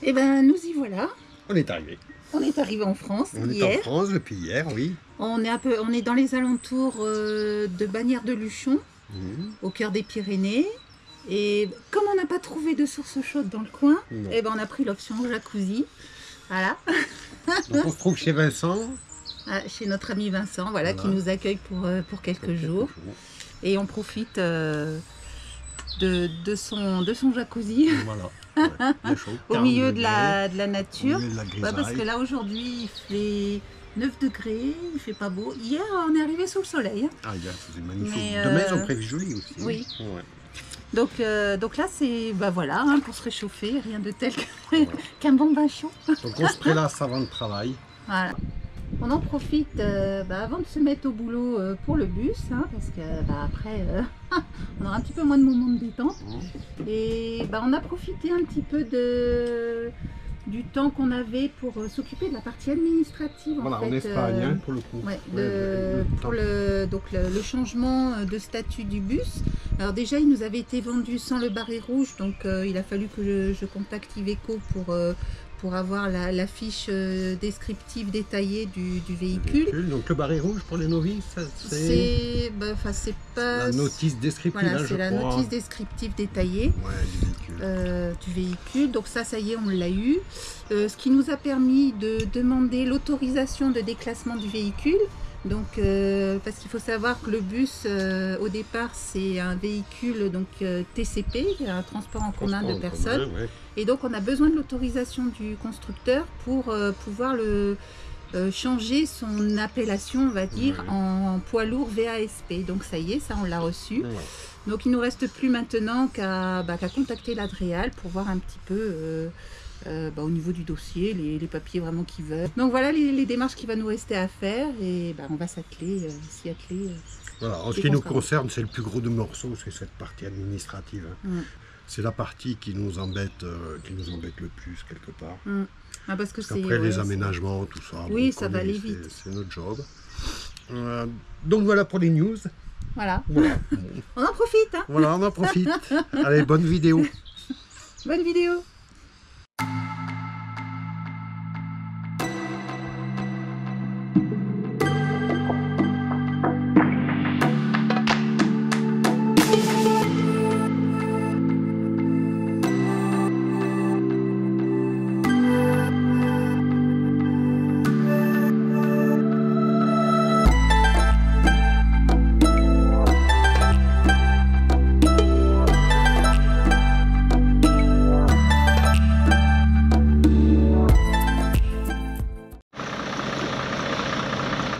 Eh ben, nous y voilà. On est arrivé. On est arrivé en France On hier. est en France depuis hier, oui. On est dans les alentours de Bagnères-de-Luchon, au cœur des Pyrénées. Et comme on n'a pas trouvé de source chaude dans le coin, eh ben, on a pris l'option jacuzzi. Voilà. Donc on se trouve chez Vincent. Chez notre ami Vincent, voilà, qui nous accueille pour quelques jours. Et on profite de son jacuzzi. Voilà. Ouais, chaud, au milieu de la nature. Au milieu de la grisaille. Parce que là aujourd'hui il fait 9 degrés, il fait pas beau. Hier on est arrivé sous le soleil. Ah, hier c'était magnifique. Mais, demain ils ont prévu joli aussi. Oui. Ouais. Donc là c'est voilà, hein, pour se réchauffer, rien de tel qu'un bon bain chaud. Donc on se prélasse avant le travail. Voilà. On en profite avant de se mettre au boulot pour le bus, hein, parce que après on aura un petit peu moins de moments de détente. Et on a profité un petit peu du temps qu'on avait pour s'occuper de la partie administrative. Voilà, en Espagne, hein, pour le coup. Ouais, pour le changement de statut du bus. Alors déjà, il nous avait été vendu sans le barré rouge, donc il a fallu que je contacte Iveco pour avoir la fiche descriptive détaillée du véhicule. Donc le barré rouge pour les novices, c'est pas la notice descriptive. Voilà, c'est la notice descriptive détaillée du véhicule. Donc ça y est, on l'a eu. Ce qui nous a permis de demander l'autorisation de déclassement du véhicule. Donc, parce qu'il faut savoir que le bus, au départ, c'est un véhicule TCP, un transport en commun de personnes. Et donc, on a besoin de l'autorisation du constructeur pour pouvoir changer son appellation, on va dire, en poids lourd VASP. Donc, ça y est, ça, on l'a reçu. Donc, il ne nous reste plus maintenant qu'à contacter l'Adréal pour voir un petit peu... au niveau du dossier, les papiers vraiment qui veulent. Donc voilà les démarches qui va nous rester à faire et on va s'y atteler. Voilà, en ce qui nous concerne, c'est le plus gros de morceaux, c'est cette partie administrative. C'est la partie qui nous embête le plus quelque part. Parce qu'après les aménagements, tout ça, oui, ça va aller vite. C'est notre job. Donc voilà pour les news. Voilà. On en profite. Hein. Voilà, on en profite. Allez, bonne vidéo. Bonne vidéo.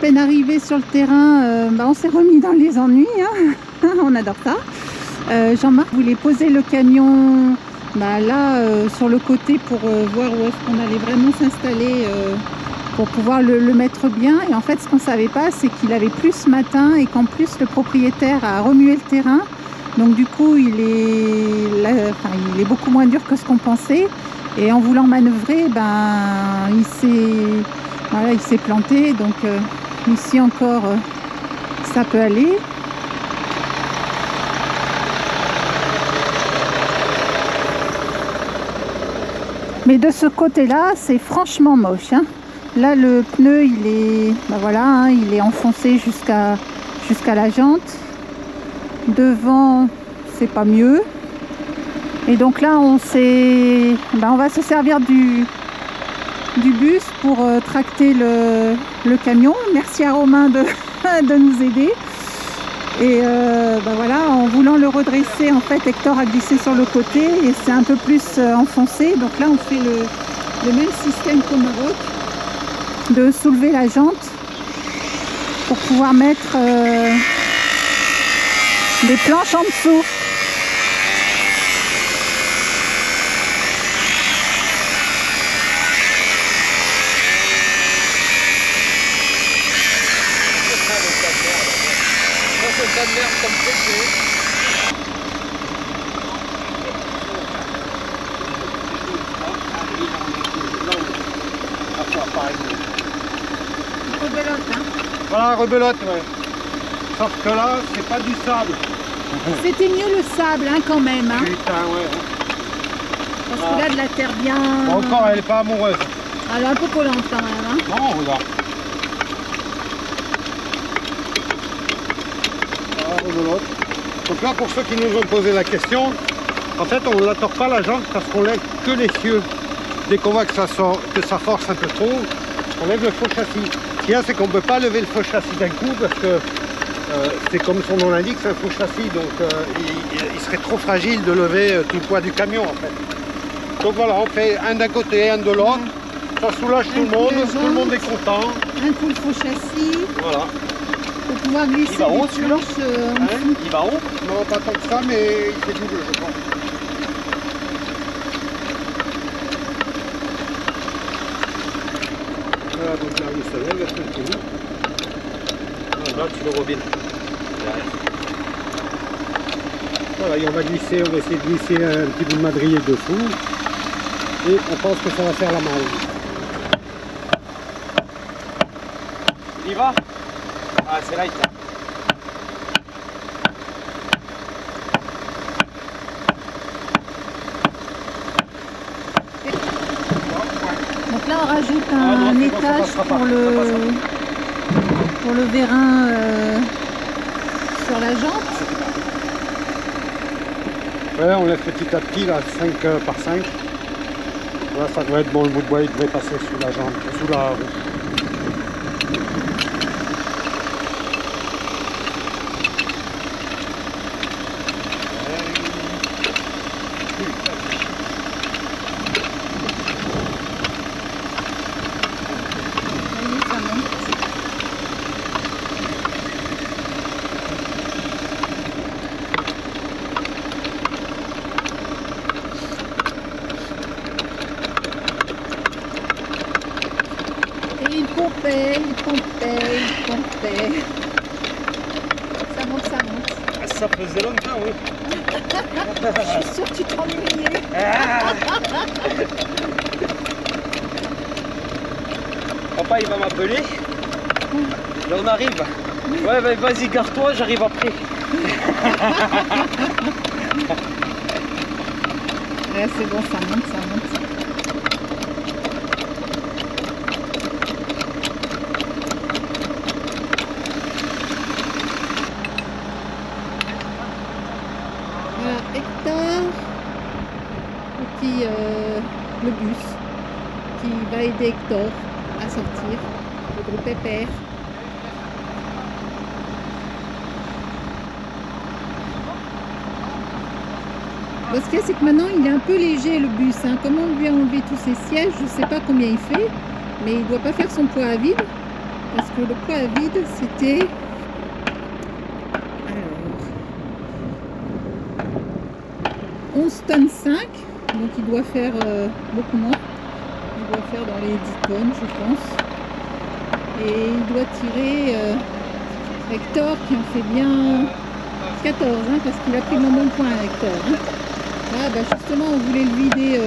Peine arrivé sur le terrain, on s'est remis dans les ennuis, hein. On adore ça. Jean-Marc voulait poser le camion là sur le côté pour voir où est-ce qu'on allait vraiment s'installer pour pouvoir le mettre bien. Et en fait, ce qu'on ne savait pas, c'est qu'il avait plu ce matin et qu'en plus le propriétaire a remué le terrain. Donc du coup, il est beaucoup moins dur que ce qu'on pensait. Et en voulant manœuvrer, il s'est planté. Donc ici encore, ça peut aller. Mais de ce côté-là, c'est franchement moche. Hein. Là, le pneu, il est, il est enfoncé jusqu'à la jante. Devant, c'est pas mieux. Et donc là, on va se servir du bus pour tracter le camion. Merci à Romain de nous aider. Et en voulant le redresser, en fait, Hector a glissé sur le côté et c'est un peu plus enfoncé. Donc là, on fait le même système qu'au Maroc, de soulever la jante pour pouvoir mettre des planches en dessous. Rebelote, hein. Voilà, rebelote, ouais. Sauf que là, c'est pas du sable. C'était mieux le sable, hein, quand même. Hein. Putain, ouais. Parce que là, de la terre bien... Bon, encore, elle n'est pas amoureuse. Elle est un peu collante quand même. Hein. Non, regarde. Donc là, pour ceux qui nous ont posé la question, en fait, on ne la tord pas la jante parce qu'on lève que les cieux. Dès qu'on voit que ça force un peu trop, on lève le faux châssis. Ce qu'il y a, c'est qu'on ne peut pas lever le faux châssis d'un coup parce que c'est comme son nom l'indique, c'est un faux châssis. Donc il serait trop fragile de lever tout le poids du camion en fait. Donc voilà, on fait un d'un côté, un de l'autre. Ça soulage tout le monde est content. Un coup le faux châssis. Voilà. Pour pouvoir glisser il va haut, des planches en dessous. Il va haut? Non, pas tant que ça, mais il fait double, je pense. Voilà, donc là, il se lève, elle fait le tour. Là, tu le rebines. Voilà, et on va essayer de glisser un petit bout de madrier dessous. Et on pense que ça va faire la malle. Il y va? Ah, c'est light. Hein. Donc là, on rajoute un étage pour le vérin sur la jante. Ouais, on laisse petit à petit, là, 5 par 5. Là, ça doit être bon, le bout de bois, il devrait passer sous la jante, sous la roue. Il pompait. Ça monte. Ça faisait longtemps, oui. Je suis sûre que tu t'ennuyais. Papa, il va m'appeler. Là, on arrive. Ouais, vas-y, garde-toi, j'arrive après. Ouais, c'est bon, ça monte. Hector, le bus qui va aider Hector à sortir, le groupe Pépère. Ce qu'il y a, c'est que maintenant il est un peu léger le bus. Hein. Comme on lui a enlevé tous ses sièges, je ne sais pas combien il fait, mais il ne doit pas faire son poids à vide. Parce que le poids à vide, c'était... 11 tonnes 5, donc il doit faire beaucoup moins. Il doit faire dans les 10 tonnes, je pense. Et il doit tirer Hector qui en fait bien 14, hein, parce qu'il a pris mon bon point, Hector. Hein. Là, justement, on voulait le vider,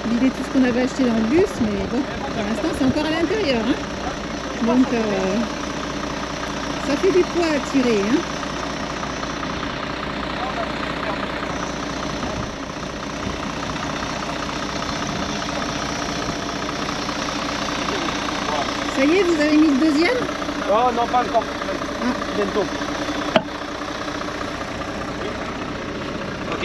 vider tout ce qu'on avait acheté dans le bus, mais bon, pour l'instant, c'est encore à l'intérieur. Hein. Donc, ça fait du poids à tirer. Hein. Ça y est, vous avez mis le deuxième? Oh non, pas encore. Ah. Bientôt. Ok.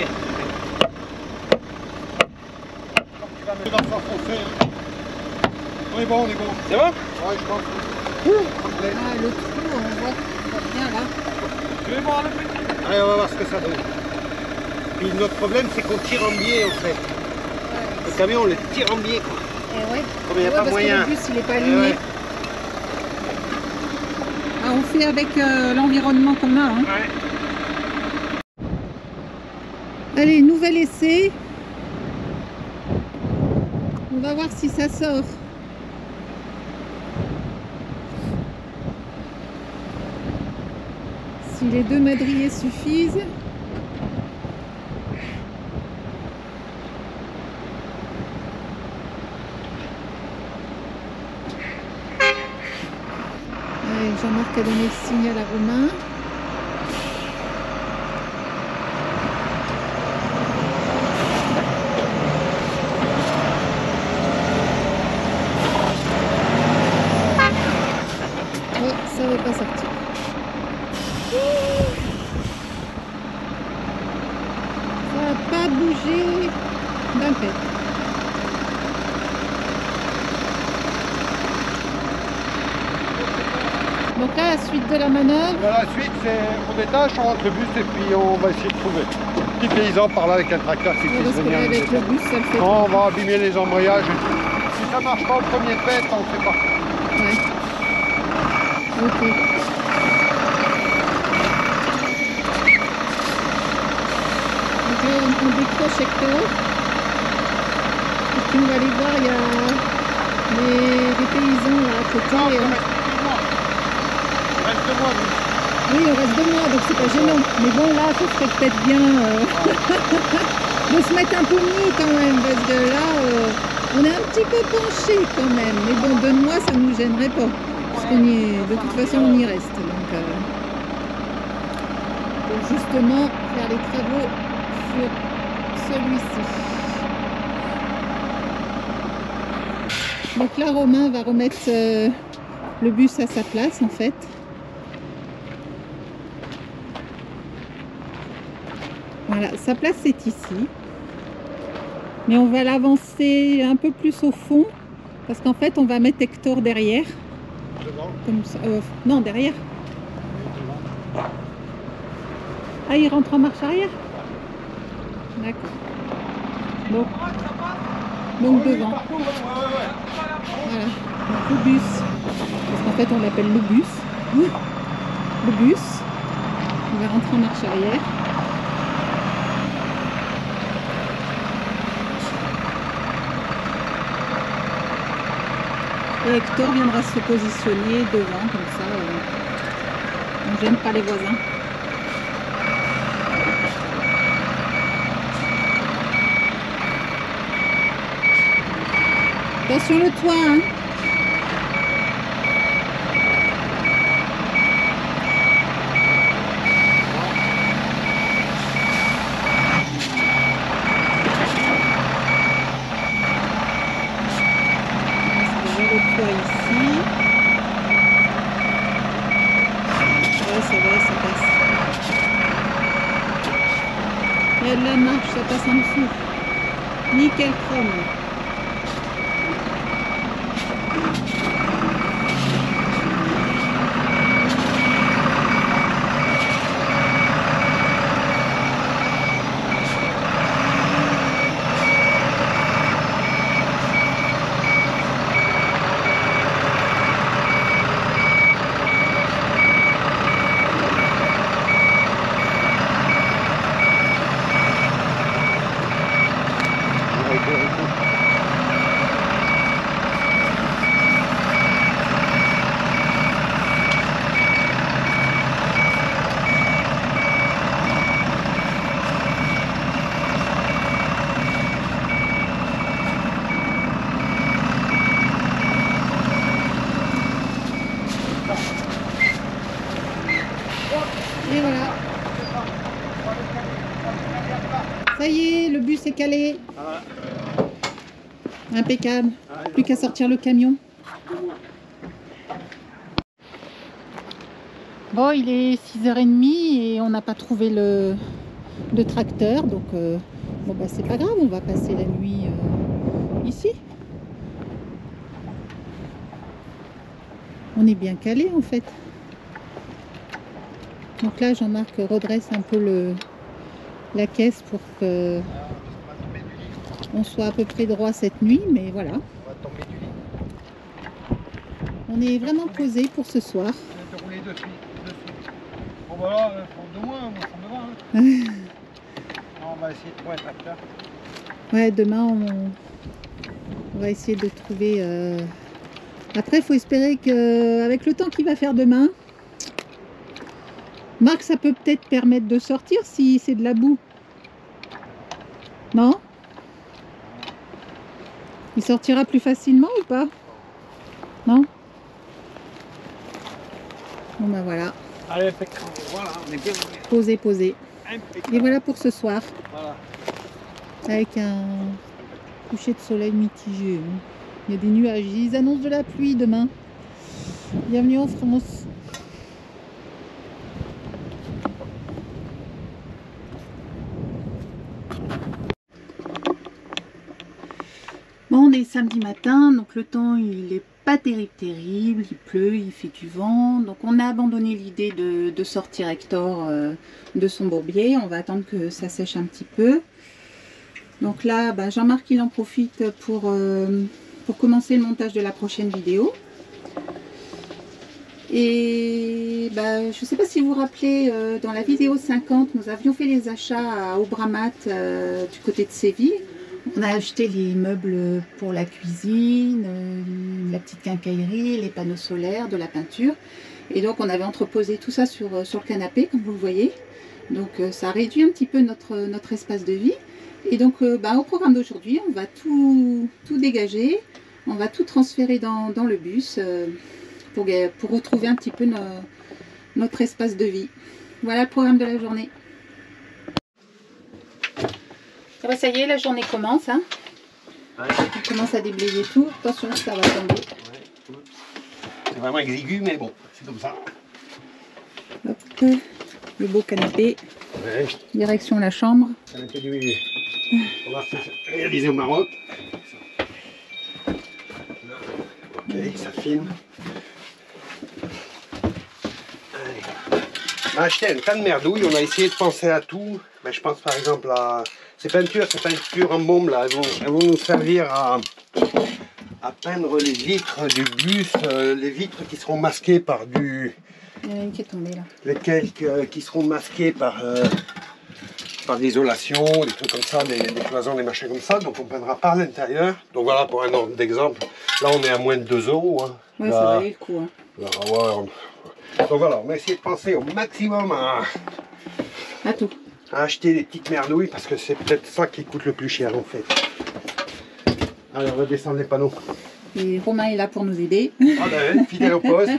On est bon. C'est bon? Ouais, je pense. Ah, le trou, on voit bien là. Tu veux voir le petit? Allez, on va voir ce que ça donne. Puis notre problème, c'est qu'on tire en biais en fait. Ouais. Le camion, on le tire en biais quoi. Et ouais. Comme il n'y a pas parce moyen. que le bus, il n'est pas aligné. Ouais. Ah, on fait avec l'environnement qu'on a. Hein. Ouais. Allez, nouvel essai. On va voir si ça sort. Si les deux madriers suffisent. Allez, Jean-Marc a donné le signal à Romain. là, la suite de la manœuvre. Bah, la suite, c'est on détache, on rentre le bus et puis on va essayer de trouver. Petit paysan par là avec un tracteur qui Ouais, puisse parce que venir. là, avec le bus, ça le fait. Non, on va abîmer les embrayages et tout. Si ça marche pas au premier test, on ne fait pas. Ouais. Ok. Donc là, on décroche Hector. Et puis on va aller voir, il y a des paysans là à côté. Non, reste de moi. Oui, on reste 2 mois, donc c'est pas gênant. Mais bon, là, ça serait peut-être bien de se mettre un peu mieux quand même, parce que là, on est un petit peu penché quand même. Mais bon, 2 mois, ça nous gênerait pas. Parce qu'on y est, de toute façon, on y reste. Donc, pour justement faire les travaux sur celui-ci. Donc là, Romain va remettre le bus à sa place, en fait. Voilà, sa place c'est ici. Mais on va l'avancer un peu plus au fond. Parce qu'en fait, on va mettre Hector derrière. Devant. Comme ça, non, derrière. Ah, il rentre en marche arrière? D'accord. Donc devant. Voilà. Donc le bus. Parce qu'en fait, on l'appelle le bus. Le bus. Il va rentrer en marche arrière. Et Hector viendra se positionner devant, comme ça, on ne gêne pas les voisins. Attention le toit, hein. Il y a de la marche, ça passe en dessous. Nickel chrome. Et voilà. Ça y est, le bus est calé. Impeccable. Plus qu'à sortir le camion. Bon, il est 6h30 et on n'a pas trouvé le tracteur. Donc, bon, bah, c'est pas grave, on va passer la nuit ici. On est bien calé en fait. Donc là, Jean-Marc redresse un peu la caisse pour que on soit à peu près droit cette nuit, mais voilà. On est vraiment posé pour ce soir. Bon voilà, pour 2 mois, moi ça me va. Hein. On va essayer de trouver un tracteur. Ouais, demain on va essayer de trouver. Après, il faut espérer qu'avec le temps qu'il va faire demain, Marc, ça peut peut-être permettre de sortir si c'est de la boue. Non? Il sortira plus facilement ou pas? Non? Bon ben voilà. Allez, impeccable. Voilà, on est bien. Posé, posé. Impeccable. Et voilà pour ce soir. Voilà. Avec un coucher de soleil mitigé. Il y a des nuages. Ils annoncent de la pluie demain. Bienvenue en France. Bon, on est samedi matin, donc le temps il est pas terrible, il pleut, il fait du vent. Donc on a abandonné l'idée de sortir Hector de son bourbier. On va attendre que ça sèche un petit peu. Donc là, bah, Jean-Marc il en profite pour commencer le montage de la prochaine vidéo. Et bah, je ne sais pas si vous vous rappelez, dans la vidéo 50, nous avions fait les achats à Aubramat du côté de Séville. On a acheté les meubles pour la cuisine, la petite quincaillerie, les panneaux solaires, de la peinture. Et donc on avait entreposé tout ça sur le canapé, comme vous le voyez. Donc ça réduit un petit peu notre espace de vie. Et donc bah, au programme d'aujourd'hui, on va tout dégager, on va tout transférer dans le bus pour retrouver un petit peu notre espace de vie. Voilà le programme de la journée. Ah bah ça y est, la journée commence. Hein. Ouais. On commence à déblayer tout. Attention, ça va tomber. Ouais. C'est vraiment exigu, mais bon, c'est comme ça. Hop, le beau canapé. Ouais. Direction la chambre. Canapé du milieu. On va réaliser au Maroc. Ok, ça filme. Allez. On a acheté un tas de merdouille, on a essayé de penser à tout. Mais je pense par exemple à ces peintures en bombe là, elles vont nous servir à peindre les vitres du bus, les vitres qui seront masquées par du... Il y en a une qui est tombée là. Lesquelles qui seront masquées par de l'isolation, des trucs comme ça, des cloisons, des machins comme ça. Donc on peindra par l'intérieur. Donc voilà pour un ordre d'exemple. Là on est à moins de 2 €. Hein. Ouais, là, ça valait le coup. Hein. Là, ouais, donc voilà, on va essayer de penser au maximum à tout. À acheter des petites merdouilles parce que c'est peut-être ça qui coûte le plus cher en fait. Allez, on va descendre les panneaux. Et Romain est là pour nous aider. Ah ben, fidèle au poste.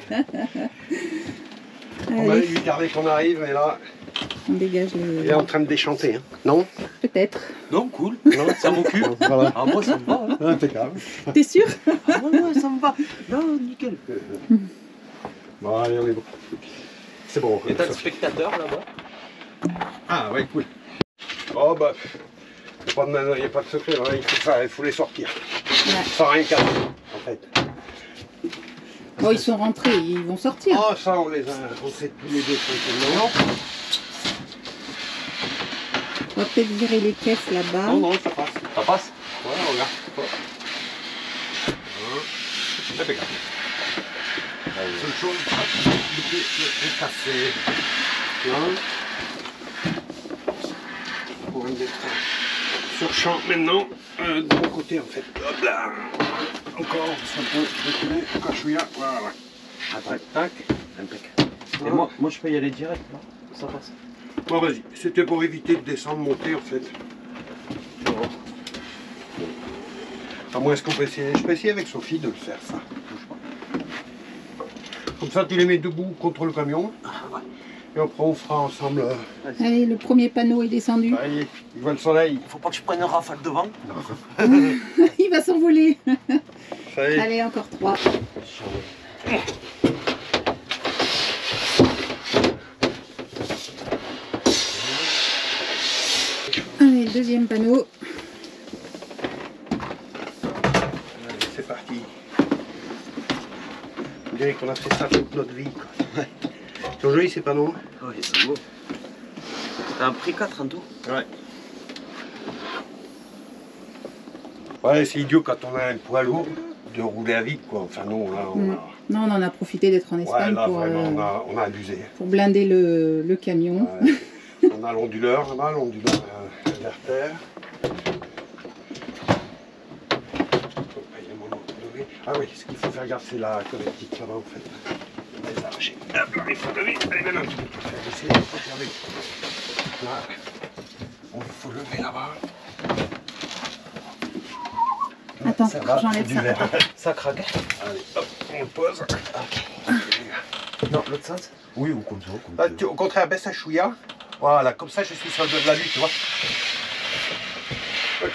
On va lui garder qu'on arrive et là... On dégage les... Il est en train de déchanter, hein. Non? Peut-être. Non, cool. Non, ça m'occupe. Voilà. Ah, moi, ça me va. Hein. Impeccable. T'es sûr? Ah, ouais, ça me va. Non, nickel. Bon, allez, on est bon. C'est bon. Et t'as le spectateur là-bas? Ah, ouais, cool. Oh, bah, il n'y a pas de secret, hein. Il faut les sortir. Ouais. Sans rien casser, en fait. Bon, ils sont rentrés, ils vont sortir. Oh, ça, on sait tous les deux tranquillement. On va peut-être virer les caisses là-bas. Non, non, ça passe. Ça passe? Ouais, regarde. Impeccable. Seule chose, de casser. Pour mettre sur champ maintenant, de mon côté en fait. Hop là. Encore, ça peut reculer, cachouilla, voilà. Après, tac, impeccable. Et moi, je peux y aller direct là. Ça passe. Bon, vas-y, c'était pour éviter de descendre, monter en fait. À moins, est-ce qu'on peut essayer? Je peux essayer avec Sophie de le faire ça. Comme ça, tu les mets debout contre le camion. Et après, on fera ensemble. Allez, le premier panneau est descendu. Allez, il voit le soleil. Faut pas que je prenne un rafale de vent. Il va s'envoler. Ça y est. Allez, encore 3. Allez, le deuxième panneau. Allez, c'est parti. On dirait qu'on a fait ça toute notre vie. Ouais. Ils sont jolis ces panneaux. Oui, c'est beau. T'as un prix 4 en tout. Ouais. Ouais, c'est idiot quand on a un poids lourd de rouler à vide quoi. Enfin non, là on a... Non, on en a profité d'être en Espagne ouais, là, pour, vraiment, on a abusé. pour blinder le camion. Ouais. On a l'onduleur là-bas, l'onduleur inverter. Ah oui, ce qu'il faut faire gaffe, c'est la connectique là-bas en fait. On va les arracher. Hop là, il faut lever. Allez, maintenant tu peux faire baisser, il faut faire lever. Là, il faut lever là-bas. Attends, ça j'enlève ça. Ça craque. Allez, hop, on le pose. Ok. Non, l'autre sens? Oui, ou comme ça. Là, au contraire, baisse un chouïa. Voilà, comme ça je suis sur le dos de la nuit, tu vois. Ok.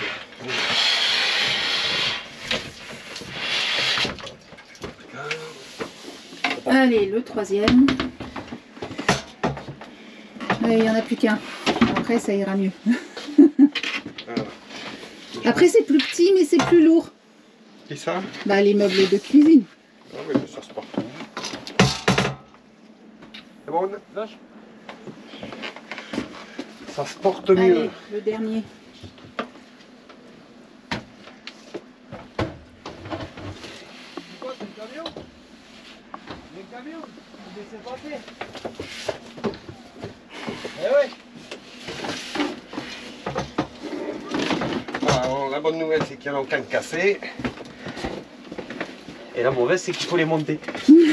Allez, le troisième. Allez, il n'y en a plus qu'un. Après, ça ira mieux. Voilà. Après, c'est plus petit, mais c'est plus lourd. Et ça? Bah, les meubles de cuisine. Ah oui, mais ça se porte mieux. C'est bon, lâche. Ça se porte mieux. Allez, le dernier. C'est quoi, c'est le camion? Le camion? Vous laissez passer? Eh oui. Alors, la bonne nouvelle, c'est qu'il n'y en a aucun de cassé. Et la mauvaise, c'est qu'il faut les monter. Maintenant,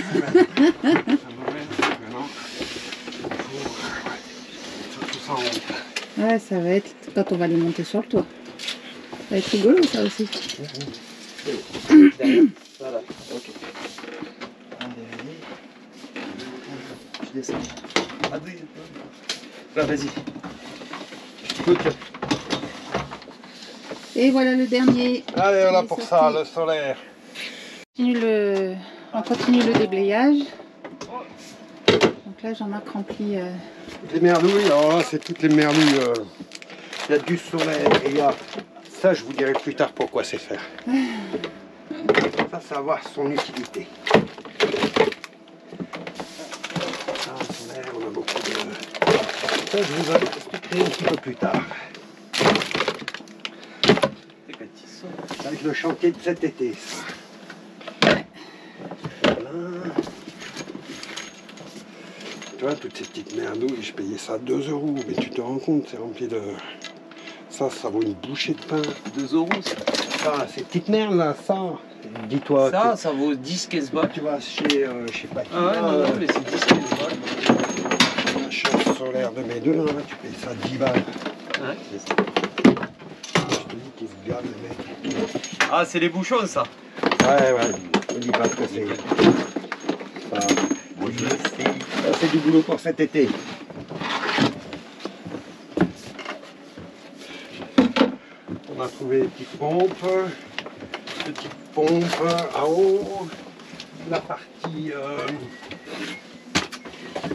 il faut tout ça en haut. Ouais, ça va être quand on va les monter sur le toit. Ça va être rigolo ça aussi. Derrière. Voilà. Ok. Je descends. Ah oui. Là, vas-y. Et voilà le dernier. Allez, voilà Il est pour sorti. ça, le solaire. On continue le déblayage. Donc là, Jean-Marc remplit. Les merlouilles, alors là, c'est toutes les merlouilles. Il y a du solaire et il y a... Ça, je vous dirai plus tard pourquoi c'est faire. Ça va avoir son utilité. Ça, le solaire, on a beaucoup de... Ça, je vous expliquerai un petit peu plus tard. Ça va être le chantier de cet été, ça. Voilà. Tu vois, toutes ces petites merdouilles, je payais ça 2 €, mais tu te rends compte, c'est rempli de... Ça vaut une bouchée de pain. 2 € ça. Ça, ces petites merdes là, ça, dis-toi. Ça vaut 10-15 balles. Tu vas chez, je sais pas qui. Ah ouais, non, mais c'est 10-15 balles. La chasse solaire de mes deux, là, tu payes ça 10 balles. Ouais, c'est ça. Je te dis qu'ils se gavent, les mecs. Ah, c'est les bouchons, ça. Ouais, ne dis pas ce que c'est. Ça, c'est du boulot pour cet été. On a trouvé des petites pompes en haut, la partie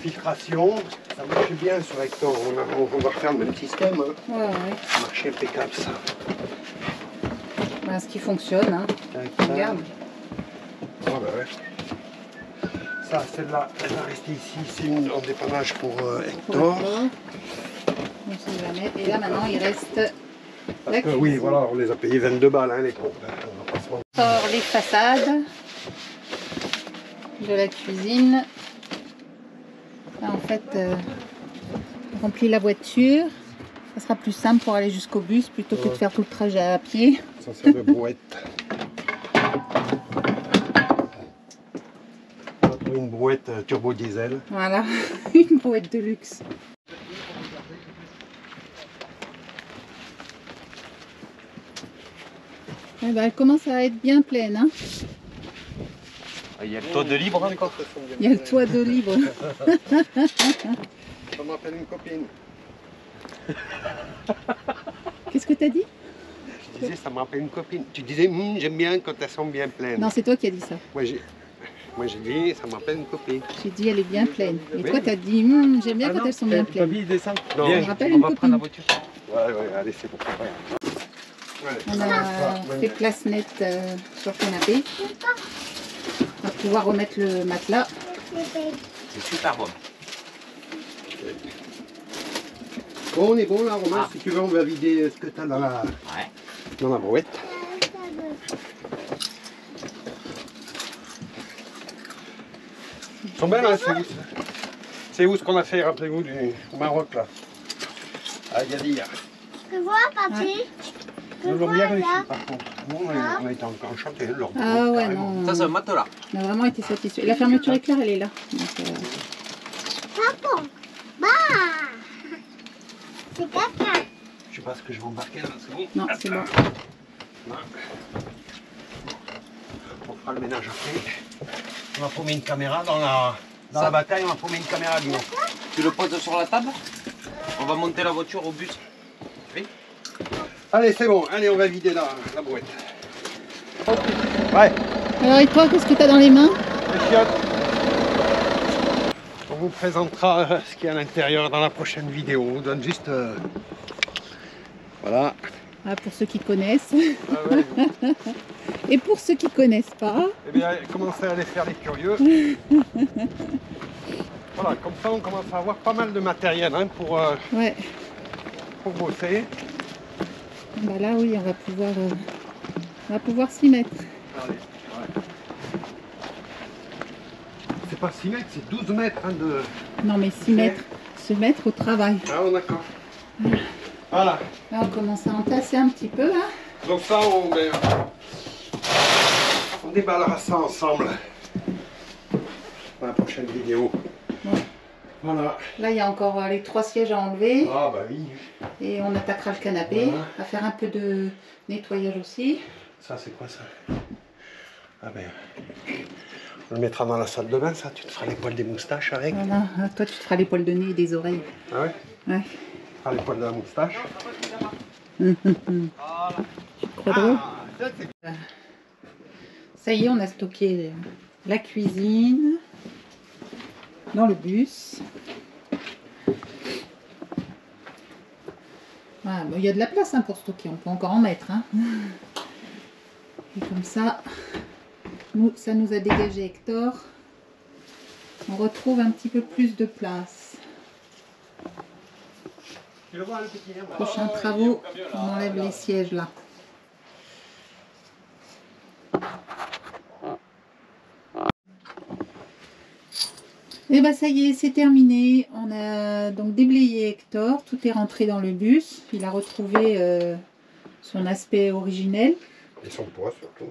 filtration, ça marche bien sur Hector, on va refaire le même système, hein. Ouais. Ça marche impeccable ça. Ben, ce qui fonctionne. Hein. Regarde. Ah bah ouais. Ça, celle-là, elle va rester ici, c'est une en dépannage pour Hector. On sait jamais. Et là maintenant il reste la cuisine. Oui, voilà, on les a payés 22 balles, hein, les pompes. On va pas se mentir. Sort les façades de la cuisine. Là, en fait, on remplit la voiture. Ça sera plus simple pour aller jusqu'au bus plutôt que de faire tout le trajet à pied. Ça sert de brouette. On a trouvé une brouette turbo diesel. Voilà, une brouette de luxe. Eh ben, elle commence à être bien pleine. Hein. Il y a le toit de libre encore. Il y a le toit de libre. Ça m'appelle une copine. Qu'est-ce que tu as dit? Je disais, ça me rappelle une copine. Tu disais, j'aime bien quand elles sont bien pleines. Non, c'est toi qui as dit ça. Moi, j'ai dit, ça me rappelle une copine. J'ai dit, elle est bien pleine. Et Oui. toi, tu as dit, j'aime bien quand elles sont bien pleines. il descend. Non, Viens, je rappelle on une va copine. prendre la voiture. Ouais, allez, c'est pour ça. Ouais. On a fait place nette sur le canapé. On va pouvoir remettre le matelas. C'est super bon. Bon, on est bon là, Romain. Si tu veux, on va vider ce que tu as dans la brouette. Ils sont belles, hein, c'est où ce qu'on a fait, rappelez-vous, du Maroc là, à Agadir. Tu vois, papy? Ils l'ont bien réussi par contre. Nous, on a été encore enchantés. Ah ouais, non. Ça, c'est un matelas. On a vraiment été satisfaits. La fermeture éclair, elle est là. Donc, Papa! Bah! C'est caca! Je sais pas ce que je vais embarquer là, c'est bon? non, c'est bon. Là. On fera le ménage après. On va promener une caméra dans la bataille, on va promener une caméra du monde. Tu le poses sur la table. On va monter la voiture au bus. Oui. Allez, c'est bon. Allez, on va vider la brouette. Ouais. Alors, et toi, qu'est-ce que tu as dans les mains? Les chiottes. On vous présentera ce qu'il y a à l'intérieur dans la prochaine vidéo. On vous donne juste... voilà. Ah, pour ceux qui connaissent. Ah ouais. Et pour ceux qui connaissent pas. Eh bien, commencez à les faire les curieux. Voilà, comme ça on commence à avoir pas mal de matériel hein, Ouais. pour bosser. Bah là oui, on va pouvoir s'y mettre. Allez, ouais. C'est pas 6 mètres, c'est 12 mètres hein, de... Non mais s'y mettre, se mettre au travail. Ah bon, d'accord. Voilà. Là on commence à entasser un petit peu là. Donc ça on déballera ça ensemble dans la prochaine vidéo. Ouais. Voilà. Là il y a encore les 3 sièges à enlever. Ah bah oui. Et on attaquera le canapé. Voilà. À faire un peu de nettoyage aussi. Ça c'est quoi ça? Ah ben, on le mettra dans la salle de bain ça, tu te feras les poils des moustaches avec. Voilà, toi tu te feras les poils de nez et des oreilles. Ah ouais? Ouais. Tu feras les poils de la moustache. Tu te crois drôle? Ça, c'est... Ça y est, on a stocké la cuisine dans le bus. Voilà, bon, il y a de la place hein, pour stocker, on peut encore en mettre. Hein. Et comme ça, ça nous a dégagé Hector. On retrouve un petit peu plus de place. Prochains travaux, on enlève les sièges là. Et bah ça y est, c'est terminé. On a donc déblayé Hector, tout est rentré dans le bus. Il a retrouvé son aspect originel. Et son poids surtout.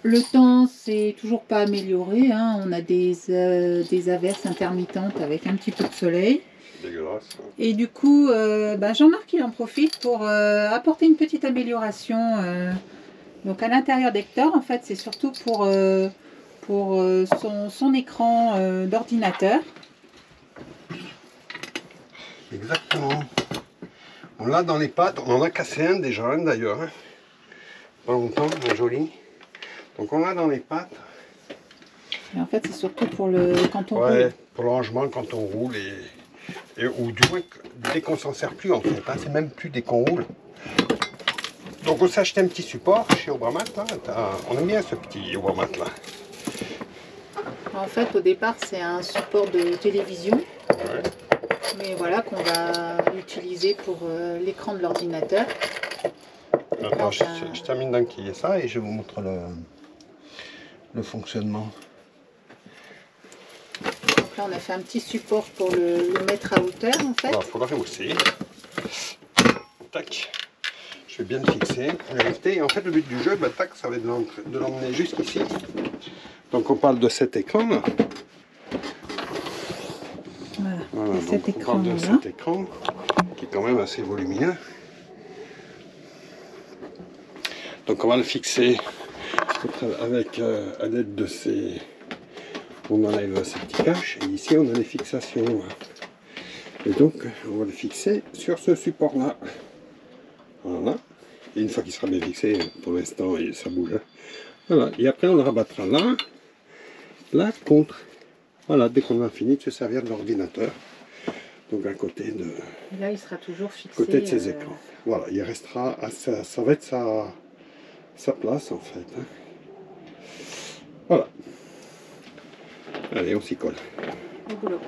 Le temps s'est toujours pas amélioré. Hein. On a des averses intermittentes avec un petit peu de soleil. Dégueulasse. Et du coup, Jean-Marc il en profite pour apporter une petite amélioration. Donc à l'intérieur d'Hector, en fait, c'est surtout pour son écran d'ordinateur. Exactement. On l'a dans les pattes, on en a cassé un déjà hein, d'ailleurs. Hein. Pas longtemps, un joli. Donc on l'a dans les pattes. Et en fait, c'est surtout pour quand on Ouais, roule. pour le rangement quand on roule ou du moins dès qu'on s'en sert plus en fait. Hein. C'est même plus dès qu'on roule. Donc on s'est acheté un petit support chez Obramat là. On aime bien ce petit Obramat là. En fait, au départ, c'est un support de télévision. Ouais. Mais voilà, qu'on va utiliser pour l'écran de l'ordinateur. Attends, je termine d'enquiller ça et je vous montre le fonctionnement. Donc là, on a fait un petit support pour le mettre à hauteur, en fait. Alors, il faut le rehausser. Tac. Je vais bien le fixer. Et en fait, le but du jeu, tac, ça va être de l'emmener jusqu'ici. Donc, on parle de cet écran là. Voilà, cet donc on parle de écran-là. cet écran qui est quand même assez volumineux. Donc on va le fixer avec à l'aide de ces... On enlève ces petits caches et ici on a les fixations. Et donc on va le fixer sur ce support là. Voilà. Et une fois qu'il sera bien fixé, pour l'instant ça bouge. Voilà. Et après on le rabattra là, là contre. Voilà, dès qu'on a fini de se servir de l'ordinateur. Donc à côté de... Et là, il sera toujours fixé. Côté de ces écrans. Voilà, il restera... Ça va être sa place en fait. Hein. Voilà. Allez, on s'y colle. Au boulot.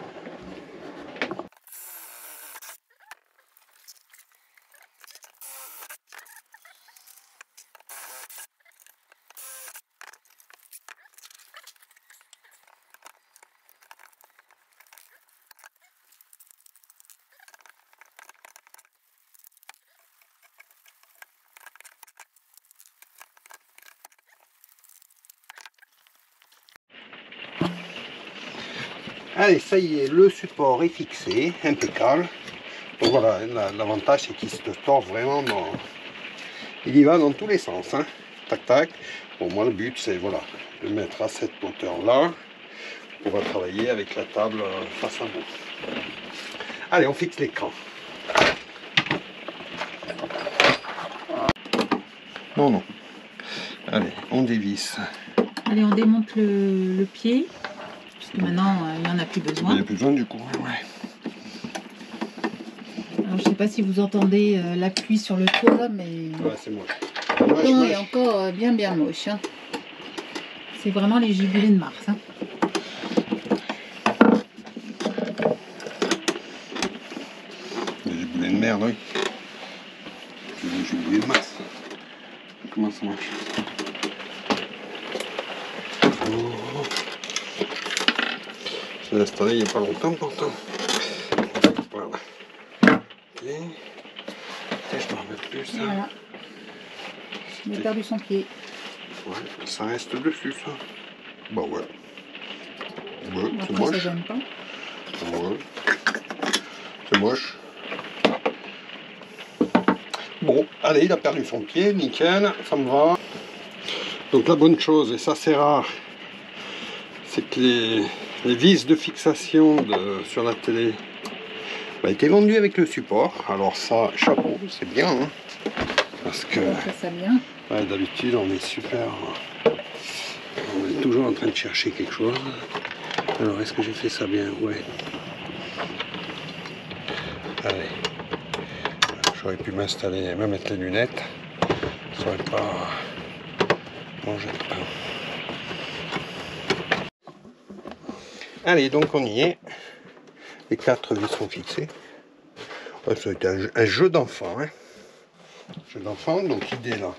Allez, ça y est, le support est fixé, impeccable. Donc voilà, l'avantage c'est qu'il se tord vraiment dans... Il y va dans tous les sens, hein. Tac tac. Bon, moi le but c'est voilà, de mettre à cette hauteur là. On va travailler avec la table face à nous. Allez, on fixe l'écran. Non, non. Allez, on dévisse. Allez, on démonte le pied. Parce que maintenant, il n'y en a plus besoin. Il n'y a plus besoin du coup. Ouais. Alors, je sais pas si vous entendez la pluie sur le toit, mais Ouais, c'est moche. le Moche, temps moche. est encore bien moche. Hein. C'est vraiment les giboulées de mars. Hein. Les giboulées de merde, oui. C'est des giboulées de masse. Comment ça marche? Oh. Je l'ai installé il n'y a pas longtemps pourtant. Voilà. Ok. Et je m'en remets plus ça. Voilà. Il a perdu son pied. Ouais, ça reste dessus ça. Bon ouais. Ouais, c'est Après, ça moche. gêne pas. Ouais. C'est moche. Bon, allez, il a perdu son pied, nickel, ça me va. Donc la bonne chose, et ça c'est rare, c'est que les vis de fixation sur la télé étaient vendues avec le support. Alors ça, chapeau, c'est bien. Hein, parce que Ça bien. ouais, d'habitude on est super... On est toujours en train de chercher quelque chose. Alors est-ce que j'ai fait ça bien? Ouais. Allez. J'aurais pu m'installer, même mettre les lunettes. Ça aurait pas mangé de pain. Allez, donc on y est. Les 4 vis sont fixées. Ouais, ça a été un jeu d'enfant. Hein. Jeu d'enfant, donc l'idée là,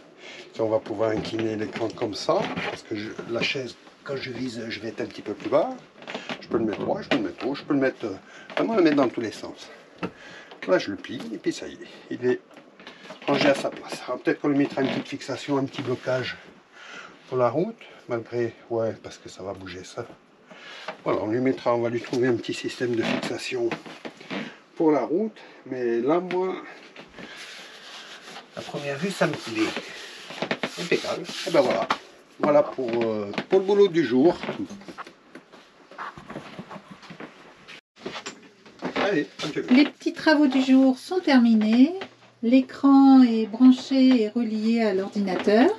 c'est qu'on va pouvoir incliner l'écran comme ça. Parce que la chaise, quand je vise, je vais être un petit peu plus bas. Je peux le mettre droit, je peux le mettre haut, je peux le mettre... vraiment le mettre dans tous les sens. Là, je le plie et puis ça y est, il est rangé à sa place. Alors peut-être qu'on lui mettra une petite fixation, un petit blocage pour la route, malgré, ouais, parce que ça va bouger ça. Voilà, on lui mettra, on va lui trouver un petit système de fixation pour la route. Mais là, moi, à première vue, ça me plaît. Impeccable. Et ben voilà, voilà pour le boulot du jour. Allez, Les petits travaux du jour sont terminés. L'écran est branché et relié à l'ordinateur.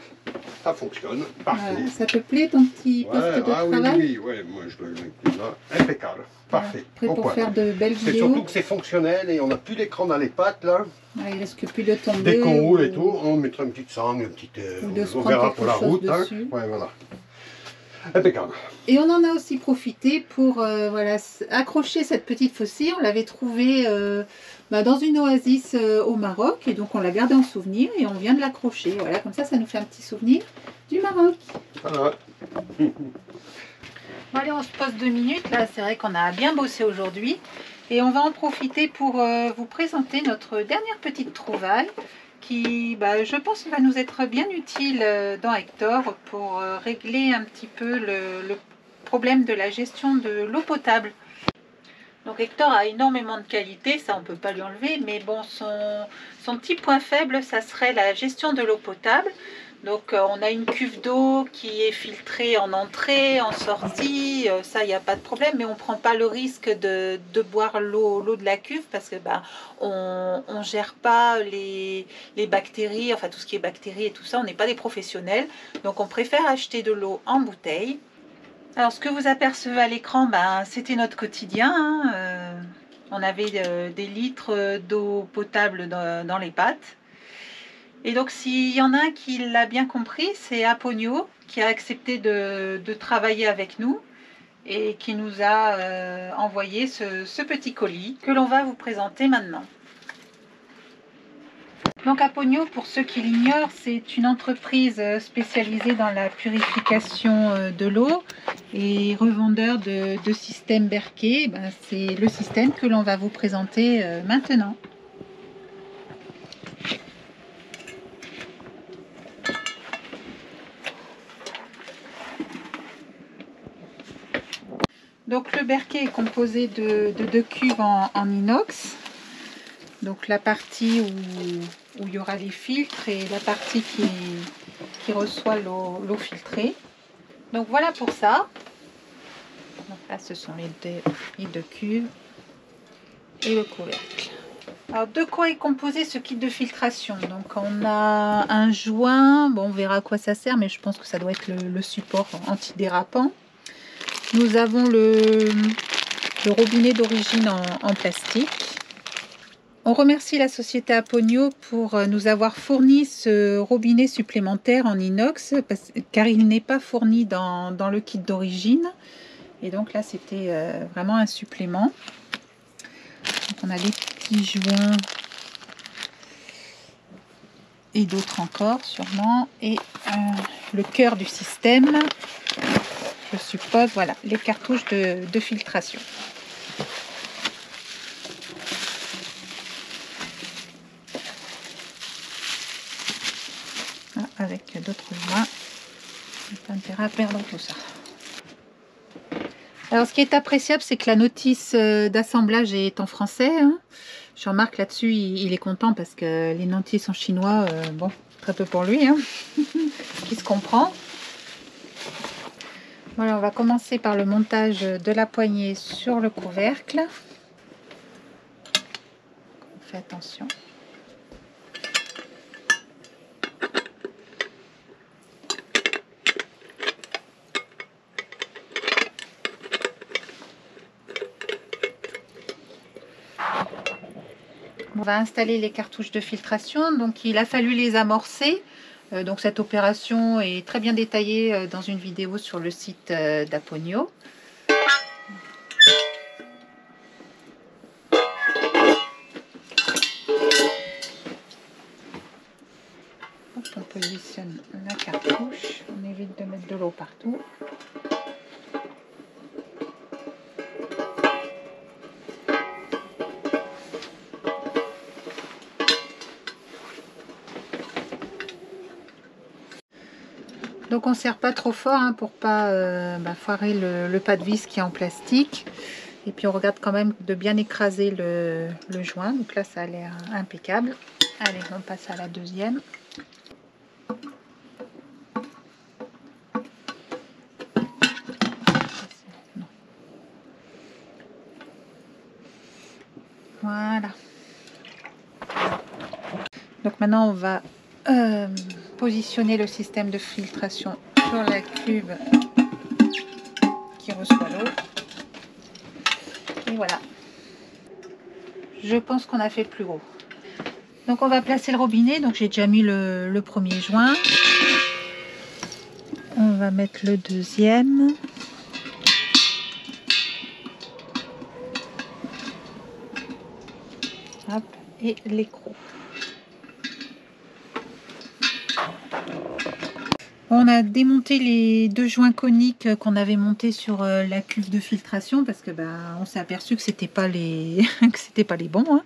ça fonctionne, parfait. Voilà, ça te plaît ton petit poste de travail? Oui, moi je le mets là. Impeccable, parfait. Prêt Au pour point. faire de belles C'est vidéos. surtout que c'est fonctionnel et on n'a plus l'écran dans les pattes là. Ouais, il risque plus de tomber. Dès qu'on roule et ou- tout, on mettra une petite sangle, une petite. Ou de se On prendre verra quelque pour la chose route. Hein. dessus. Ouais, voilà. Impeccable. Et on en a aussi profité pour voilà, accrocher cette petite faucille. On l'avait trouvée dans une oasis au Maroc. Et donc on l'a gardée en souvenir et on vient de l'accrocher. Voilà, comme ça nous fait un petit souvenir du Maroc. Voilà. Bon, allez, on se pose 2 minutes. Là, c'est vrai qu'on a bien bossé aujourd'hui. Et on va en profiter pour vous présenter notre dernière petite trouvaille qui, je pense, va nous être bien utile dans Hector pour régler un petit peu le problème de la gestion de l'eau potable. Donc Hector a énormément de qualités, ça on ne peut pas lui enlever, mais bon, son petit point faible, ça serait la gestion de l'eau potable. Donc on a une cuve d'eau qui est filtrée en entrée, en sortie, ça il n'y a pas de problème, mais on ne prend pas le risque de boire l'eau de la cuve parce que on ne gère pas les bactéries, enfin tout ce qui est bactéries et tout ça, on n'est pas des professionnels, donc on préfère acheter de l'eau en bouteille. Alors ce que vous apercevez à l'écran, c'était notre quotidien, hein. On avait des litres d'eau potable dans les pattes. Et donc s'il y en a un qui l'a bien compris, c'est Aponio qui a accepté de travailler avec nous et qui nous a envoyé ce petit colis que l'on va vous présenter maintenant. Donc Aponio, pour ceux qui l'ignorent, c'est une entreprise spécialisée dans la purification de l'eau et revendeur de systèmes Berkey. C'est le système que l'on va vous présenter maintenant. Donc le Berkey est composé de 2 cuves en inox. Donc la partie où il y aura les filtres et la partie qui reçoit l'eau filtrée. Donc voilà pour ça. Donc là ce sont les deux cuves et le couvercle. Alors de quoi est composé ce kit de filtration? Donc on a un joint, bon on verra à quoi ça sert, mais je pense que ça doit être le support antidérapant. Nous avons le robinet d'origine en plastique. On remercie la société Aponio pour nous avoir fourni ce robinet supplémentaire en inox car il n'est pas fourni dans le kit d'origine. Et donc là, c'était vraiment un supplément. Donc on a les petits joints et d'autres encore sûrement. Et le cœur du système, je suppose, voilà, les cartouches de filtration. Avec d'autres joints, pas intérêt à perdre tout ça. Alors ce qui est appréciable, c'est que la notice d'assemblage est en français, hein. Jean-Marc là-dessus, il est content parce que les notices en chinois, bon, très peu pour lui, hein. Qui se comprend. Voilà, on va commencer par le montage de la poignée sur le couvercle. On fait attention. On va installer les cartouches de filtration, donc il a fallu les amorcer. Donc cette opération est très bien détaillée dans une vidéo sur le site d'Aponio. On positionne la cartouche, on évite de mettre de l'eau partout. Donc on ne serre pas trop fort hein, pour pas foirer le pas de vis qui est en plastique. Et puis on regarde quand même de bien écraser le joint. Donc là ça a l'air impeccable. Allez, on passe à la deuxième. Voilà. Donc maintenant on va positionner le système de filtration sur la cuve qui reçoit l'eau. Et voilà. Je pense qu'on a fait le plus gros. Donc on va placer le robinet. Donc j'ai déjà mis le premier joint. On va mettre le deuxième. Hop, et l'écrou. On a démonté les deux joints coniques qu'on avait montés sur la cuve de filtration parce que on s'est aperçu que c'était pas les bons hein,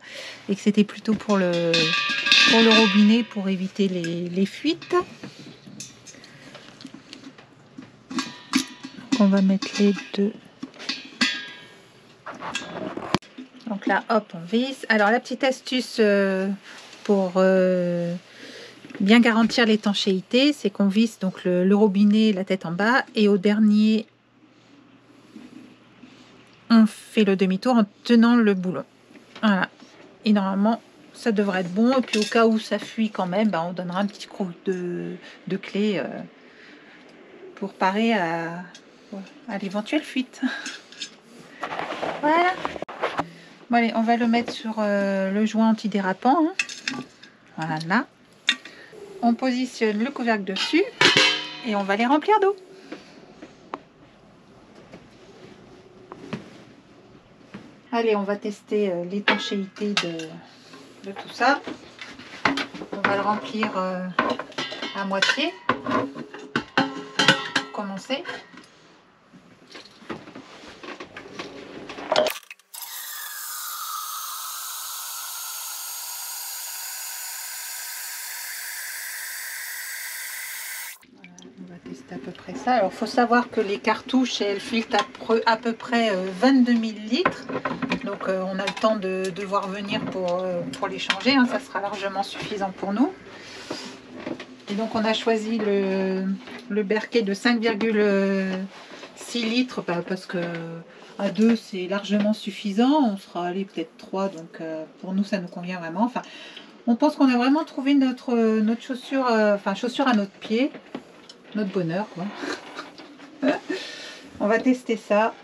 et que c'était plutôt pour le robinet pour éviter les fuites. Donc on va mettre les deux. Donc là, hop, on visse. Alors la petite astuce pour bien garantir l'étanchéité, c'est qu'on visse donc le robinet, la tête en bas, et au dernier, on fait le demi-tour en tenant le boulon. Voilà. Et normalement, ça devrait être bon. Et puis au cas où ça fuit quand même, on donnera un petit coup de clé pour parer à l'éventuelle fuite. Voilà. Bon, allez, on va le mettre sur le joint antidérapant. Hein. Voilà. On positionne le couvercle dessus et on va les remplir d'eau. Allez, on va tester l'étanchéité de tout ça. On va le remplir à moitié pour commencer. À peu près ça. Alors, il faut savoir que les cartouches, elles filtrent à peu près 22 ml. Donc, on a le temps de devoir venir pour les changer. Hein. Ça sera largement suffisant pour nous. Et donc, on a choisi le Berkey de 5,6 litres parce que à 2, c'est largement suffisant. On sera allé peut-être 3. Donc, pour nous, ça nous convient vraiment. Enfin, on pense qu'on a vraiment trouvé notre chaussure, chaussure à notre pied. Notre bonheur quoi. On va tester ça.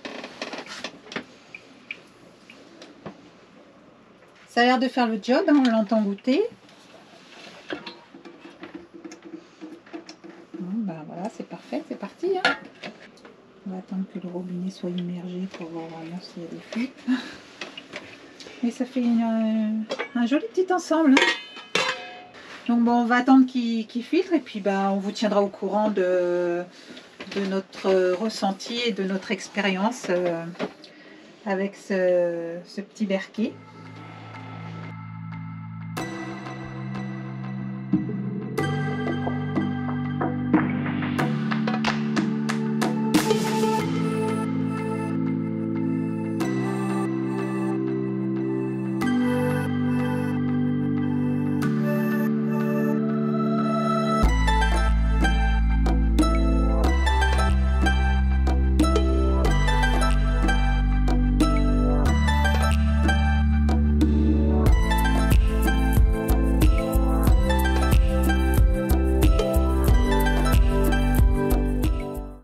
Ça a l'air de faire le job, hein, on l'entend goûter. Bon, ben voilà, c'est parfait, c'est parti. Hein. On va attendre que le robinet soit immergé pour voir vraiment s'il y a des fuites. Et ça fait un joli petit ensemble. Hein. Donc bon, on va attendre qu'il filtre et puis ben, on vous tiendra au courant de notre ressenti et de notre expérience avec ce petit berquet.